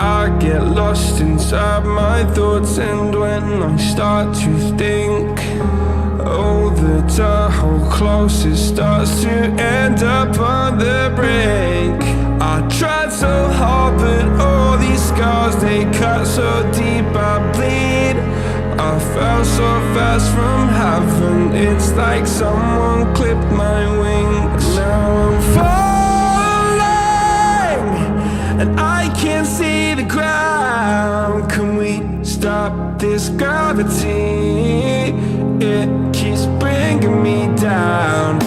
I get lost inside my thoughts, and when I start to think, oh, the Tahoe closest starts to end up on the brink. I tried so hard, but all these scars, they cut so deep I bleed. I fell so fast from heaven, it's like someone clipped my wings. Now I'm falling, and I can't see the ground. Can we stop this gravity? It keeps bringing me down.